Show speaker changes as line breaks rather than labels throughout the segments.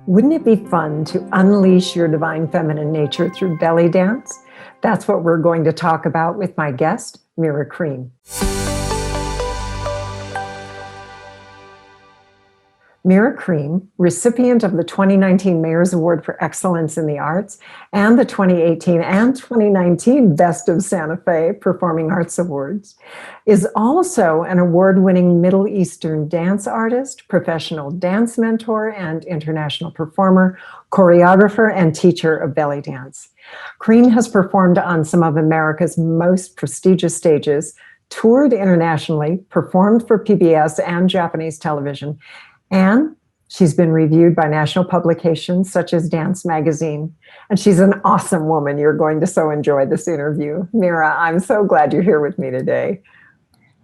Wouldn't it be fun to unleash your divine feminine nature through belly dance? That's what we're going to talk about with my guest, Myra Krien. Myra Krien, recipient of the 2019 Mayor's Award for Excellence in the Arts and the 2018 and 2019 Best of Santa Fe Performing Arts Awards, is also an award-winning Middle Eastern dance artist, professional dance mentor, and international performer, choreographer, and teacher of belly dance. Krien has performed on some of America's most prestigious stages, toured internationally, performed for PBS and Japanese television, and she's been reviewed by national publications such as Dance Magazine. And she's an awesome woman. You're going to so enjoy this interview. Myra, I'm so glad you're here with me today.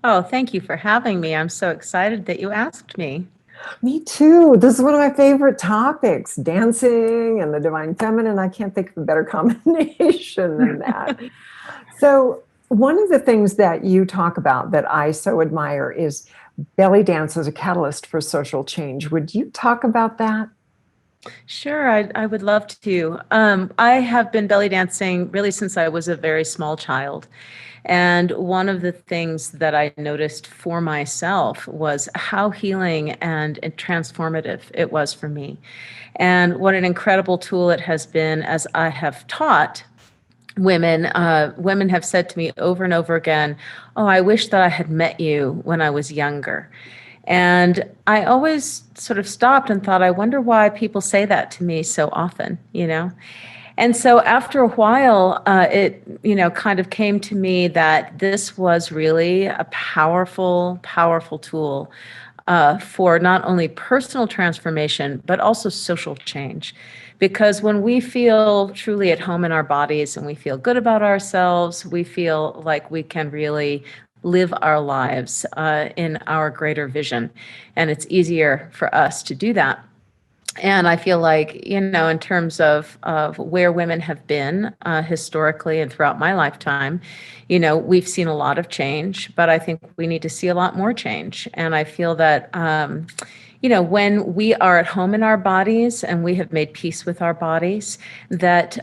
Oh, thank you for having me. I'm so excited that you asked me.
Me too. This is one of my favorite topics, dancing and the divine feminine. I can't think of a better combination than that. So one of the things that you talk about that I so admire is belly dance as a catalyst for social change. Would you talk about that?
Sure, I would love to. I have been belly dancing really since I was a very small child. And one of the things that I noticed for myself was how healing and transformative it was for me. And what an incredible tool it has been as I have taught women. Women have said to me over and over again, "Oh, I wish that I had met you when I was younger." And I always sort of stopped and thought, I wonder why people say that to me so often, you know? And so after a while, it, kind of came to me that this was really a powerful, powerful tool for not only personal transformation, but also social change. Because when we feel truly at home in our bodies and we feel good about ourselves, we feel like we can really live our lives in our greater vision. And it's easier for us to do that. And I feel like, in terms of where women have been historically and throughout my lifetime, we've seen a lot of change, but I think we need to see a lot more change. And I feel that, when we are at home in our bodies and we have made peace with our bodies, that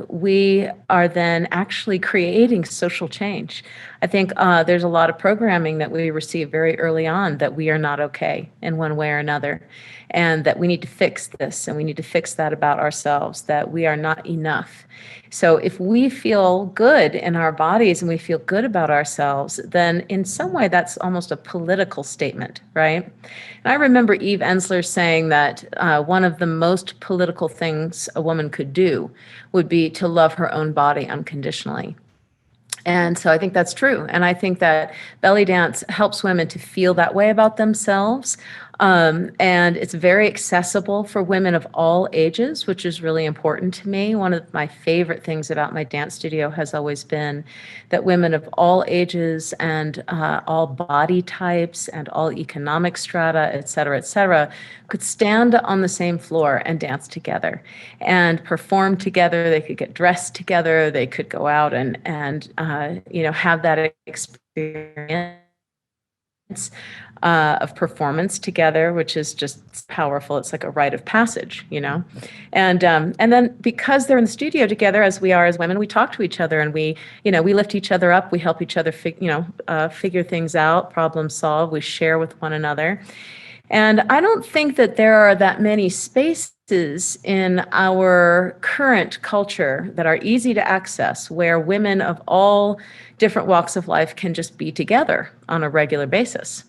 we are then actually creating social change. I think there's a lot of programming that we receive very early on that we are not okay in one way or another, and that we need to fix this and we need to fix that about ourselves, that we are not enough. So if we feel good in our bodies and we feel good about ourselves, then in some way that's almost a political statement, right? And I remember Eve Ensler saying that one of the most political things a woman could do would be to love her own body unconditionally. And so I think that's true. And I think that belly dance helps women to feel that way about themselves. And it's very accessible for women of all ages, which is really important to me. One of my favorite things about my dance studio has always been that women of all ages and all body types and all economic strata, et cetera, could stand on the same floor and dance together and perform together. They could get dressed together. They could go out and have that experience of performance together, which is just powerful. It's like a rite of passage, and then because they're in the studio together, as we are as women, we talk to each other and we lift each other up. We help each other figure things out, problem solve. We share with one another. And I don't think that there are that many spaces in our current culture that are easy to access where women of all different walks of life can just be together on a regular basis.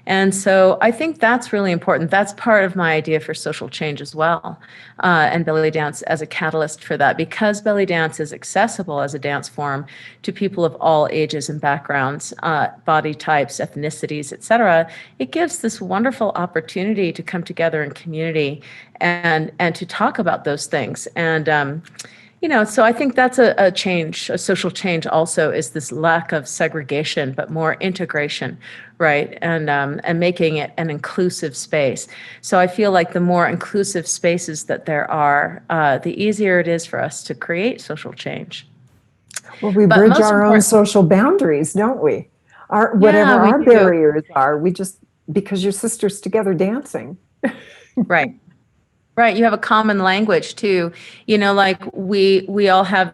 And so I think that's really important. That's part of my idea for social change as well, and belly dance as a catalyst for that, because belly dance is accessible as a dance form to people of all ages and backgrounds, body types, ethnicities, et cetera. It gives this wonderful opportunity to come together in community and to talk about those things. And so I think that's a change, a social change also, is this lack of segregation, but more integration, right? And making it an inclusive space. So I feel like the more inclusive spaces that there are, the easier it is for us to create social change.
Well, we bridge our own social boundaries, don't we? Whatever our barriers are, we just, because your sister's together dancing.
Right. Right. You have a common language too. Like we all have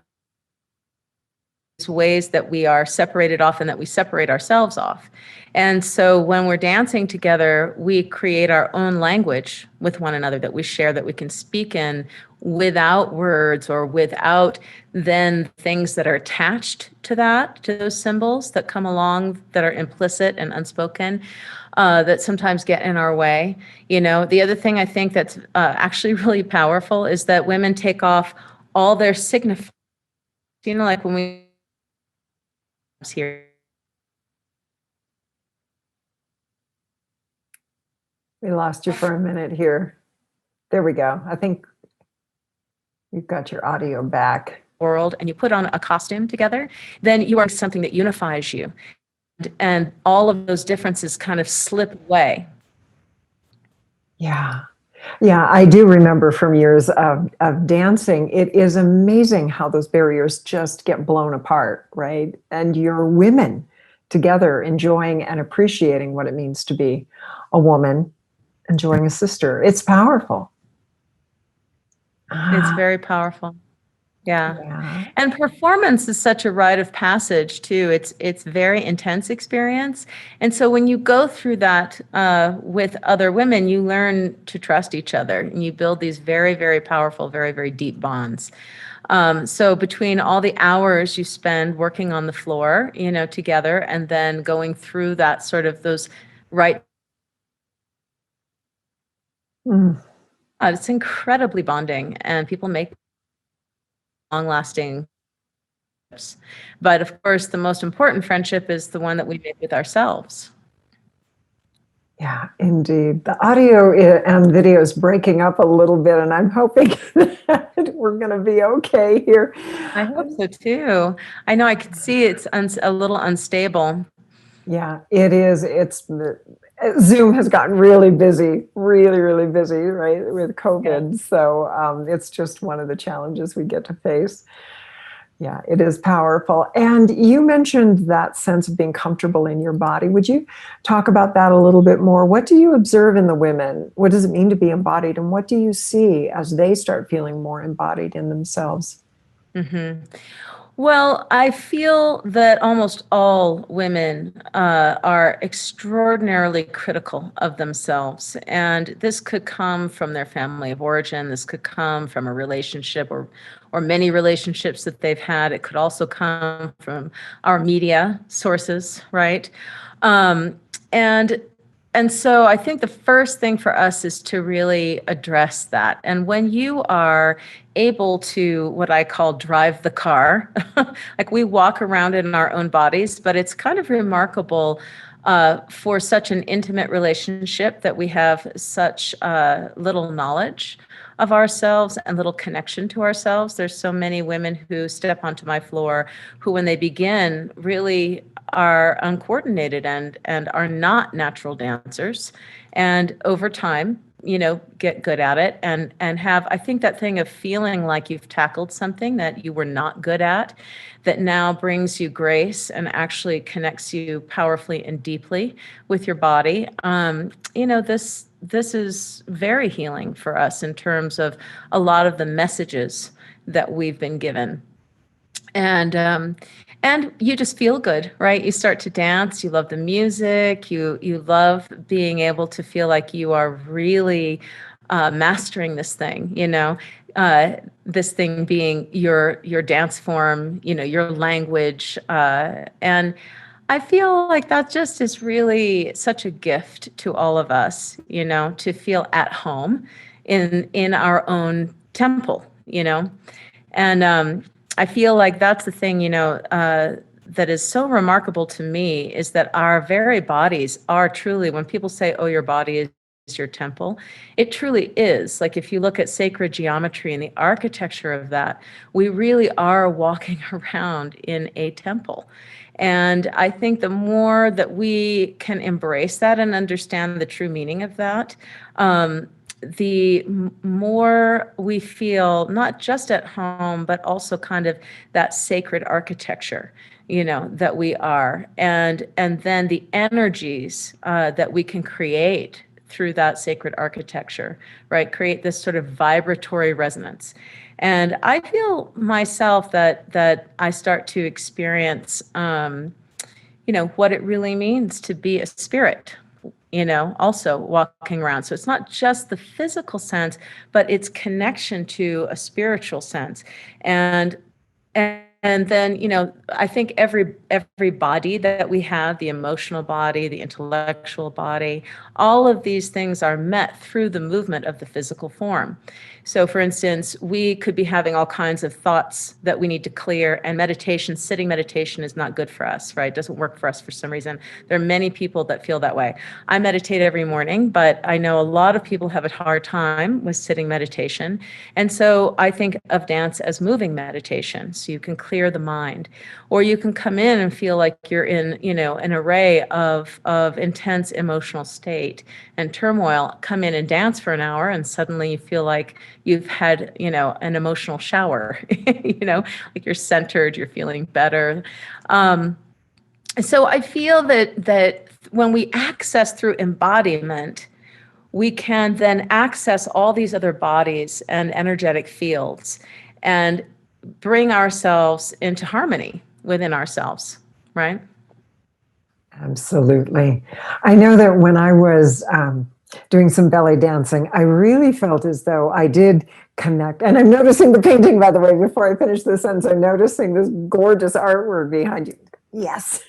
ways that we are separated off and that we separate ourselves off. And so when we're dancing together, we create our own language with one another that we share, that we can speak in without words or without then things that are attached to that, to those symbols that come along that are implicit and unspoken, that sometimes get in our way. The other thing I think that's actually really powerful is that women take off all their signifiers. Like when we here.
We lost you for a minute here. There we go. I think you've got your audio back.
World, and you put on a costume together, then you are something that unifies you. And all of those differences kind of slip away.
Yeah. Yeah, I do remember from years of dancing, it is amazing how those barriers just get blown apart, right? And you're women together enjoying and appreciating what it means to be a woman, enjoying a sister. It's powerful.
It's very powerful. Yeah.
Yeah.
And performance is such a rite of passage too. It's very intense experience. And so when you go through that with other women, you learn to trust each other and you build these very, very powerful, very, very deep bonds. So between all the hours you spend working on the floor, together, and then going through that sort of those right, it's incredibly bonding, and people make long-lasting. But of course, the most important friendship is the one that we make with ourselves.
Yeah, indeed. The audio and video is breaking up a little bit, and I'm hoping that we're going to be okay here.
I hope so too. I know I could see it's a little unstable.
Yeah, it is. Zoom has gotten really busy, really, really busy, right, with COVID. Yeah. So it's just one of the challenges we get to face. Yeah, it is powerful. And you mentioned that sense of being comfortable in your body. Would you talk about that a little bit more? What do you observe in the women? What does it mean to be embodied? And what do you see as they start feeling more embodied in themselves?
Mm-hmm. Well, I feel that almost all women are extraordinarily critical of themselves. And this could come from their family of origin. This could come from a relationship or many relationships that they've had. It could also come from our media sources, right? And so I think the first thing for us is to really address that. And when you are able to, what I call drive the car, like we walk around in our own bodies, but it's kind of remarkable for such an intimate relationship that we have such little knowledge of ourselves and little connection to ourselves. There's so many women who step onto my floor who, when they begin, really are uncoordinated and are not natural dancers, and over time get good at it and have, I think, that thing of feeling like you've tackled something that you were not good at, that now brings you grace and actually connects you powerfully and deeply with your body. This is very healing for us in terms of a lot of the messages that we've been given. And you just feel good, right? You start to dance, you love the music, you love being able to feel like you are really mastering this thing, this thing being your dance form, your language. And I feel like that just is really such a gift to all of us, to feel at home in our own temple, and I feel like that's the thing, that is so remarkable to me, is that our very bodies are truly, when people say, oh, your body is your temple, it truly is. Like if you look at sacred geometry and the architecture of that, we really are walking around in a temple. And I think the more that we can embrace that and understand the true meaning of that, the more we feel not just at home, but also kind of that sacred architecture, that we are. And then the energies that we can create through that sacred architecture, right? Create this sort of vibratory resonance. And I feel myself that I start to experience, what it really means to be a spirit, also walking around. So it's not just the physical sense, but it's connection to a spiritual sense. And then, I think every body that we have, the emotional body, the intellectual body, all of these things are met through the movement of the physical form. So for instance, we could be having all kinds of thoughts that we need to clear, and sitting meditation is not good for us, right? It doesn't work for us for some reason. There are many people that feel that way. I meditate every morning, but I know a lot of people have a hard time with sitting meditation. And so I think of dance as moving meditation. So you can clear the mind, or you can come in and feel like you're in, an array of intense emotional state and turmoil. Come in and dance for an hour, and suddenly you feel like you've had, an emotional shower, like you're centered, you're feeling better. So I feel that when we access through embodiment, we can then access all these other bodies and energetic fields and bring ourselves into harmony within ourselves, right?
Absolutely. I know that when I was doing some belly dancing, I really felt as though I did connect. And I'm noticing the painting, by the way, before I finish this sentence, I'm noticing this gorgeous artwork behind you. Yes.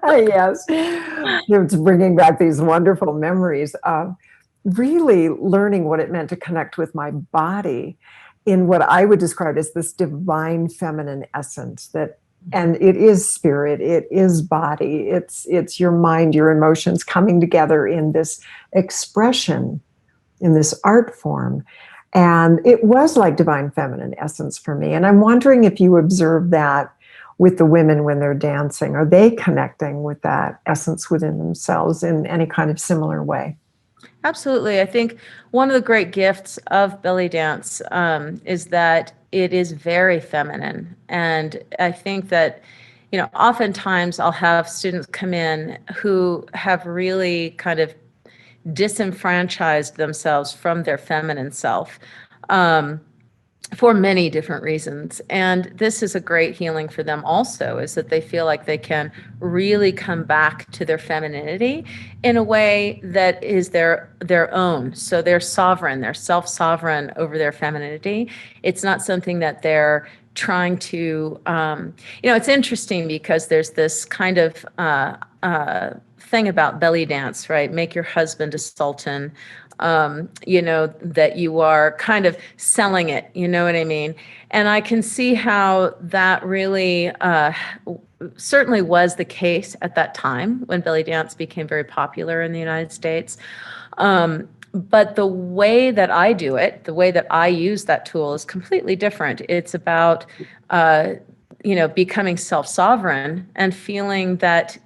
Yes. It's bringing back these wonderful memories of really learning what it meant to connect with my body in what I would describe as this divine feminine essence and it is spirit, it is body, it's your mind, your emotions coming together in this expression, in this art form. And it was like divine feminine essence for me. And I'm wondering if you observe that with the women when they're dancing. Are they connecting with that essence within themselves in any kind of similar way?
Absolutely. I think one of the great gifts of belly dance is that it is very feminine. And I think that, oftentimes I'll have students come in who have really kind of disenfranchised themselves from their feminine self. For many different reasons. And this is a great healing for them also, is that they feel like they can really come back to their femininity in a way that is their own. So they're sovereign, they're self-sovereign over their femininity. It's not something that they're trying to, it's interesting because there's this kind of thing about belly dance, right? Make your husband a sultan. That you are kind of selling it, you know what I mean? And I can see how that really certainly was the case at that time when belly dance became very popular in the United States. But the way that I do it, the way that I use that tool is completely different. It's about becoming self-sovereign and feeling that,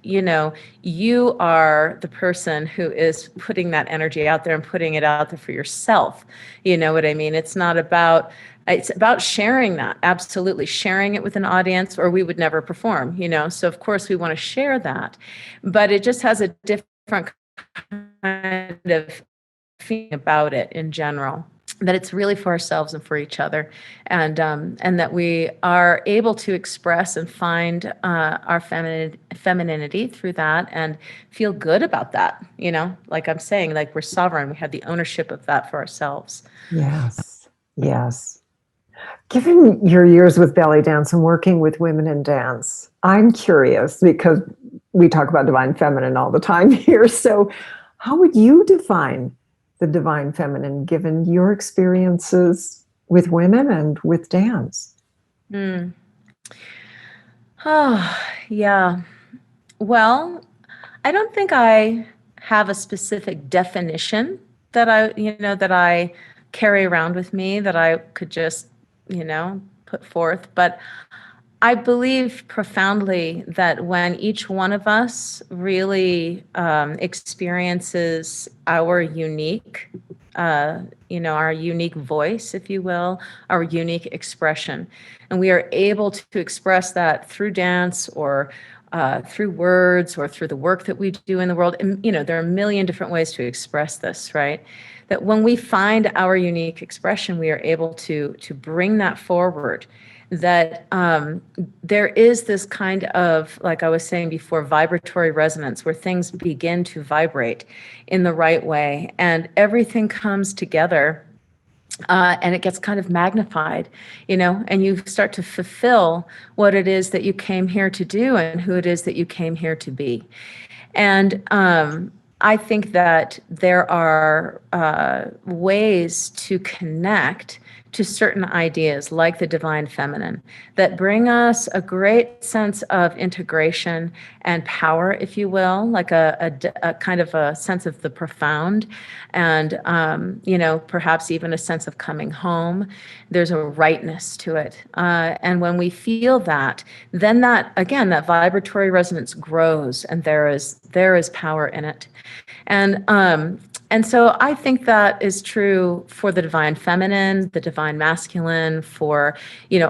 you are the person who is putting that energy out there and putting it out there for yourself. You know what I mean? It's about sharing that, absolutely sharing it with an audience, or we would never perform, So of course we want to share that, but it just has a different kind of feeling about it in general. That it's really for ourselves and for each other, and that we are able to express and find our femininity through that and feel good about that. Like I'm saying, like we're sovereign. We have the ownership of that for ourselves.
Yes, yes. Given your years with belly dance and working with women in dance, I'm curious because we talk about divine feminine all the time here. So how would you define the divine feminine, given your experiences with women and with dance?
Oh, yeah. Well, I don't think I have a specific definition that I carry around with me that I could just, put forth. But I believe profoundly that when each one of us really experiences our unique, our unique voice, if you will, our unique expression, and we are able to express that through dance or through words or through the work that we do in the world. And, there are a million different ways to express this, right? That when we find our unique expression, we are able to bring that forward. That there is this kind of, like I was saying before, vibratory resonance where things begin to vibrate in the right way, and everything comes together. And it gets kind of magnified, and you start to fulfill what it is that you came here to do and who it is that you came here to be. And I think that there are ways to connect to certain ideas like the divine feminine that bring us a great sense of integration and power, if you will, like a kind of a sense of the profound, and perhaps even a sense of coming home. There's a rightness to it, and when we feel that, then that vibratory resonance grows, and there is power in it. And so I think that is true for the divine feminine, the divine masculine, for,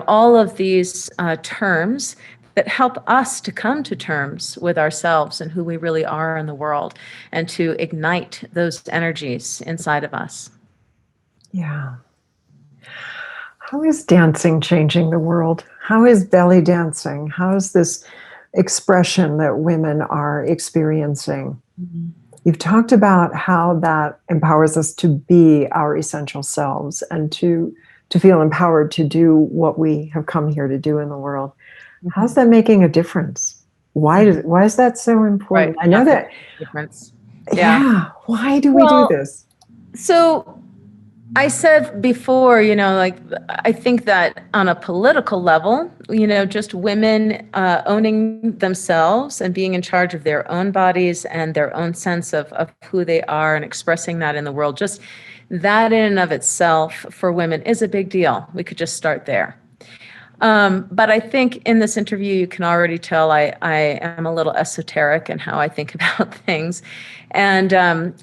all of these terms that help us to come to terms with ourselves and who we really are in the world, and to ignite those energies inside of us.
Yeah. How is dancing changing the world? How is belly dancing? How is this expression that women are experiencing? Mm-hmm. You've talked about how that empowers us to be our essential selves and to feel empowered to do what we have come here to do in the world. Mm-hmm. How's that making a difference? Why is that so important?
Right.
I know that
difference.
Yeah. Why do we do this?
So I said before, I think that on a political level, just women owning themselves and being in charge of their own bodies and their own sense of who they are and expressing that in the world, just that in and of itself for women is a big deal. We could just start there. But I think in this interview, you can already tell I am a little esoteric in how I think about things. And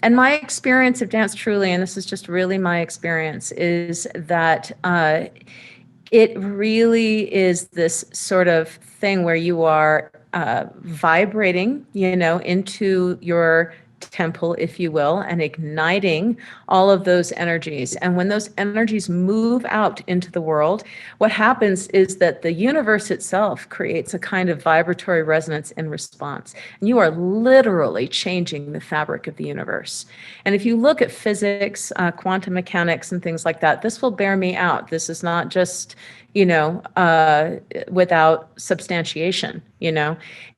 my experience of dance truly, and this is just really my experience, is that it really is this sort of thing where you are vibrating, into your temple, if you will, and igniting all of those energies. And when those energies move out into the world, what happens is that the universe itself creates a kind of vibratory resonance in response. And you are literally changing the fabric of the universe. And if you look at physics, quantum mechanics, and things like that, this will bear me out. This is not just, without substantiation,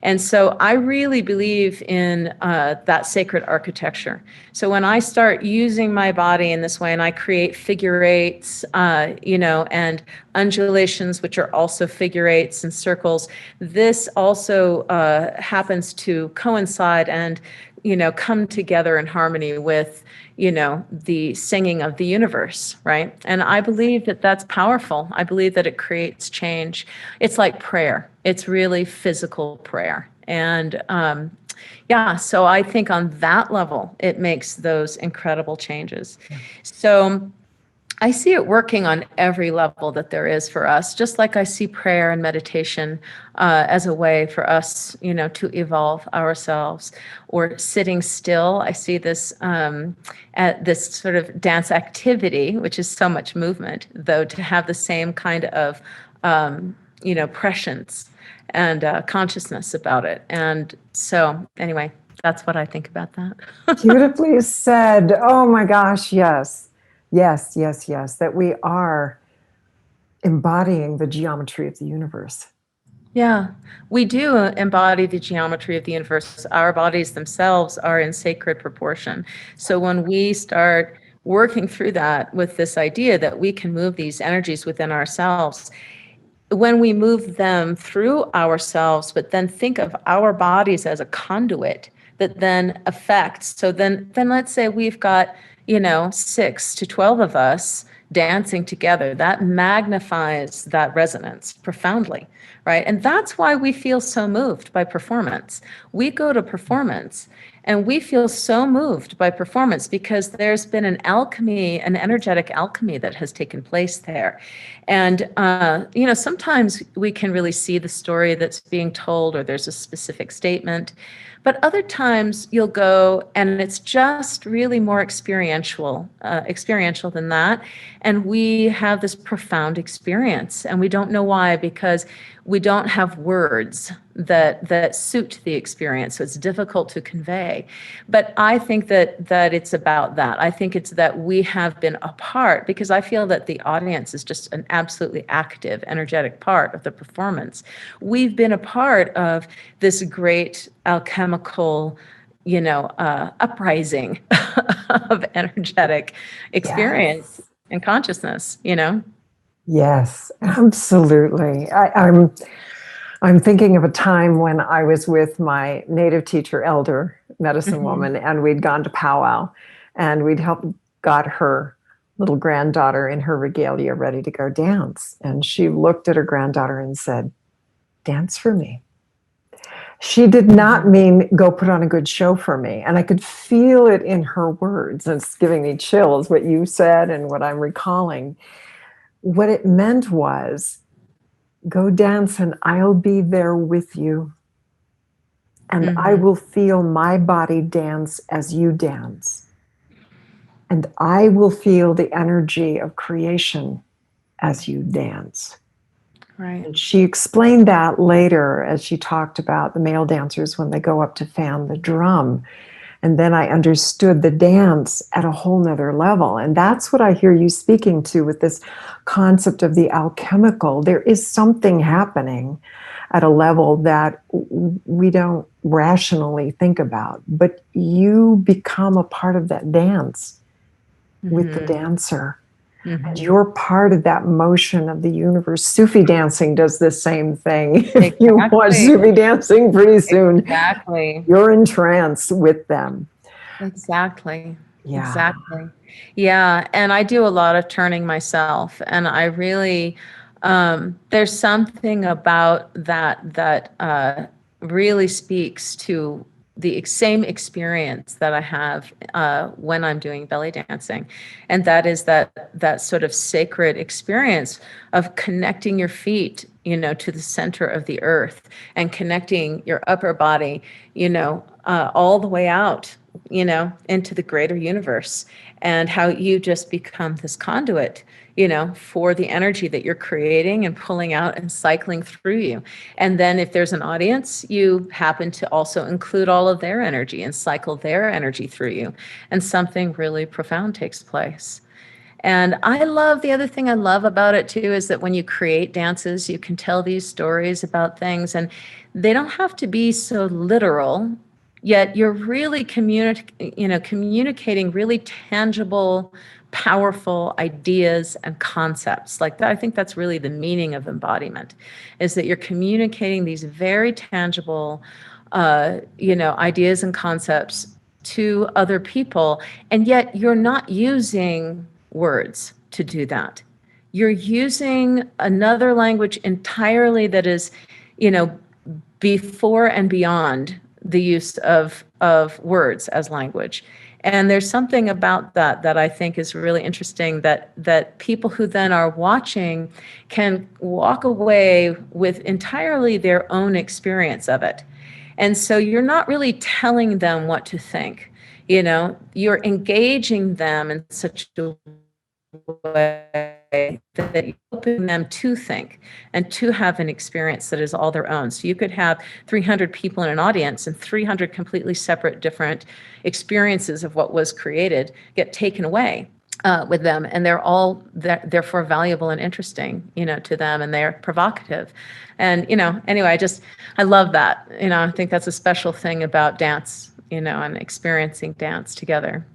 And so I really believe in that sacred architecture. So when I start using my body in this way, and I create figure eights, and undulations, which are also figure eights and circles, this also happens to coincide and, come together in harmony with, the singing of the universe, right? And I believe that that's powerful. I believe that it creates change. It's like prayer. It's really physical prayer. And so I think on that level, it makes those incredible changes. Yeah. So I see it working on every level that there is for us, just like I see prayer and meditation as a way for us, to evolve ourselves, or sitting still. I see this at this sort of dance activity, which is so much movement, though, to have the same kind of, prescience and consciousness about it. And so anyway, that's what I think about that.
Beautifully said. Oh my gosh, yes. Yes, yes, yes, that we are embodying the geometry of the universe.
Yeah, we do embody the geometry of the universe. Our bodies themselves are in sacred proportion. So when we start working through that with this idea that we can move these energies within ourselves, when we move them through ourselves, but then think of our bodies as a conduit that then affects. So then let's say we've got, 6 to 12 of us dancing together, that magnifies that resonance profoundly, right? And that's why we feel so moved by performance. We go to performance and we feel so moved by performance because there's been an alchemy, an energetic alchemy that has taken place there. And, sometimes we can really see the story that's being told, or there's a specific statement. But other times you'll go and it's just really more experiential than that. And we have this profound experience and we don't know why, because we don't have words that suit the experience. So it's difficult to convey. But I think that it's about that. I think it's that we have been a part, because I feel that the audience is just an absolutely active, energetic part of the performance. We've been a part of this great alchemical, uprising of energetic experience and consciousness,
Yes, absolutely. I'm thinking of a time when I was with my native teacher, elder medicine woman, and we'd gone to powwow, and we'd got her little granddaughter in her regalia ready to go dance. And she looked at her granddaughter and said, "Dance for me." She did not mean go put on a good show for me. And I could feel it in her words. And it's giving me chills, what you said and what I'm recalling. What it meant was, go dance and I'll be there with you. And I will feel my body dance as you dance. And I will feel the energy of creation as you dance.
Right.
And she explained that later as she talked about the male dancers when they go up to fan the drum. And then I understood the dance at a whole nother level. And that's what I hear you speaking to with this concept of the alchemical. There is something happening at a level that we don't rationally think about, but you become a part of that dance with the dancer. And you're part of that motion of the universe. Sufi dancing does the same thing. If you watch Sufi dancing, pretty soon you're in trance with them.
Exactly.
Yeah.
Exactly. Yeah. And I do a lot of turning myself. And I really, there's something about that really speaks to the same experience that I have when I'm doing belly dancing. And that is that sort of sacred experience of connecting your feet, to the center of the earth, and connecting your upper body, all the way out, into the greater universe, and how you just become this conduit, for the energy that you're creating and pulling out and cycling through you. And then if there's an audience, you happen to also include all of their energy and cycle their energy through you. And something really profound takes place. And the other thing I love about it too, is that when you create dances, you can tell these stories about things, and they don't have to be so literal, yet you're really communicating really tangible, powerful ideas and concepts like that. I think that's really the meaning of embodiment, is that you're communicating these very tangible, ideas and concepts to other people, and yet you're not using words to do that. You're using another language entirely that is, before and beyond the use of words as language. And there's something about that I think is really interesting, that people who then are watching can walk away with entirely their own experience of it. And so you're not really telling them what to think, you're engaging them in such a way that you open them to think and to have an experience that is all their own. So you could have 300 people in an audience, and 300 completely separate, different experiences of what was created get taken away with them, and they're all therefore valuable and interesting, to them, and they're provocative. And anyway, I love that. I think that's a special thing about dance, and experiencing dance together.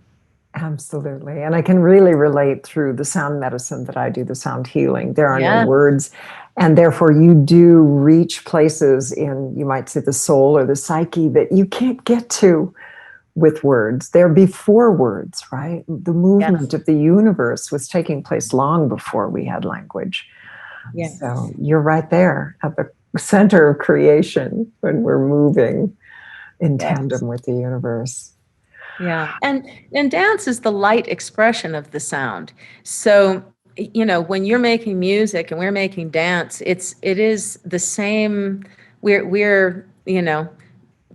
Absolutely. And I can really relate through the sound medicine that I do, the sound healing. There are no words. And therefore, you do reach places in, you might say, the soul or the psyche that you can't get to with words. They're before words, right? The movement
Yes.
of the universe was taking place long before we had language.
Yes.
So you're right there at the center of creation when we're moving in
Yes.
tandem with the universe.
Yeah. And dance is the light expression of the sound. So, when you're making music and we're making dance, it is the same. We're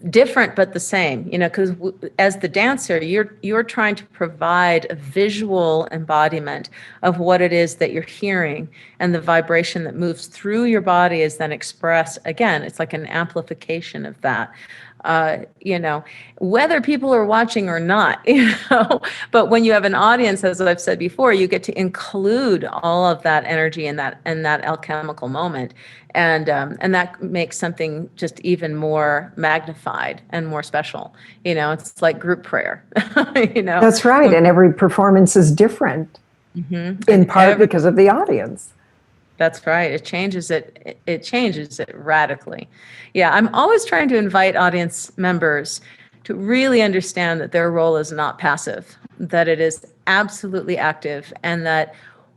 different but the same, because as the dancer, you're trying to provide a visual embodiment of what it is that you're hearing, and the vibration that moves through your body is then expressed. Again, it's like an amplification of that. Whether people are watching or not, but when you have an audience, as I've said before, you get to include all of that energy in that alchemical moment. And that makes something just even more magnified and more special. It's like group prayer.
That's right. And every performance is different, in part because of the audience.
That's right. It changes it radically. Yeah, I'm always trying to invite audience members to really understand that their role is not passive, that it is absolutely active, and that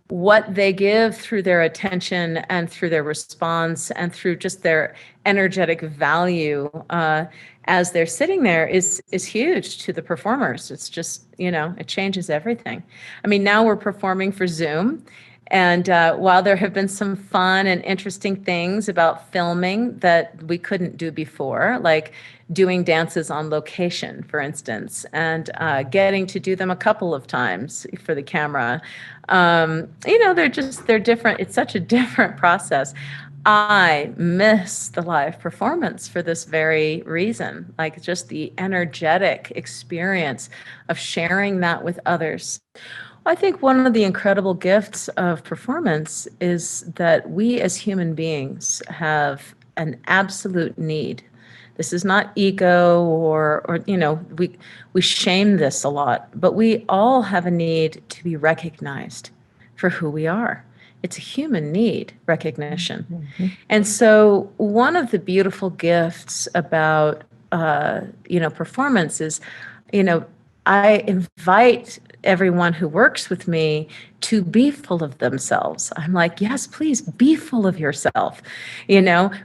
what they give through their attention and through their response and through just their energetic value as they're sitting there is huge to the performers. It's just, it changes everything. I mean, now we're performing for Zoom. And while there have been some fun and interesting things about filming that we couldn't do before, like doing dances on location, for instance, and getting to do them a couple of times for the camera, they're different. It's such a different process. I miss the live performance for this very reason, like just the energetic experience of sharing that with others. I think one of the incredible gifts of performance is that we as human beings have an absolute need. This is not ego or we shame this a lot, but we all have a need to be recognized for who we are. It's a human need, recognition.
Mm-hmm.
And so one of the beautiful gifts about performance is, I invite everyone who works with me to be full of themselves. I'm like, yes, please be full of yourself.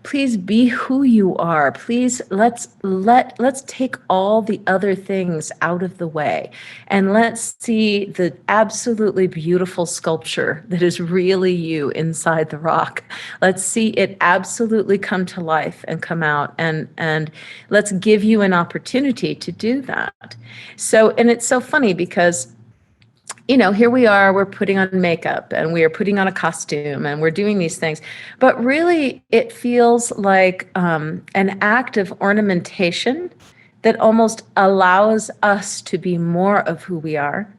Please be who you are. Please let's take all the other things out of the way, and let's see the absolutely beautiful sculpture that is really you inside the rock. Let's see it absolutely come to life and come out, and let's give you an opportunity to do that. So, and it's so funny because here we are, we're putting on makeup and we are putting on a costume and we're doing these things. But really, it feels like an act of ornamentation that almost allows us to be more of who we are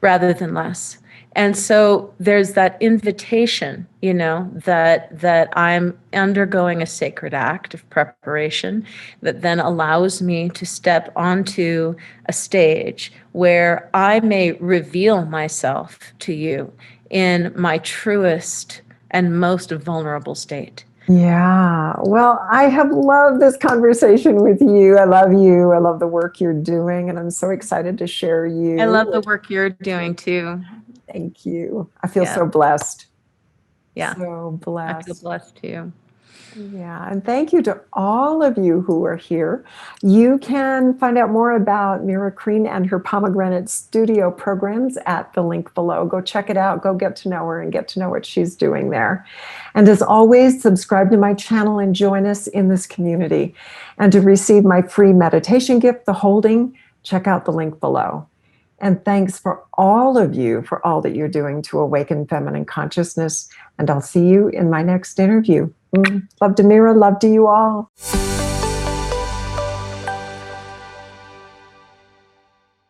rather than less. And so there's that invitation, that I'm undergoing a sacred act of preparation that then allows me to step onto a stage where I may reveal myself to you in my truest and most vulnerable state.
Yeah. Well, I have loved this conversation with you. I love you. I love the work you're doing, and I'm so excited to share you.
I love the work you're doing too.
Thank you. I feel so blessed.
Yeah.
So blessed.
I feel blessed too.
Yeah, and thank you to all of you who are here. You can find out more about Myra Krien and her Pomegranate studio programs at the link below. Go check it out. Go get to know her and get to know what she's doing there. And as always, subscribe to my channel and join us in this community. And to receive my free meditation gift, The Holding, check out the link below. And thanks for all of you for all that you're doing to awaken feminine consciousness. And I'll see you in my next interview. Love to Myra, love to you all.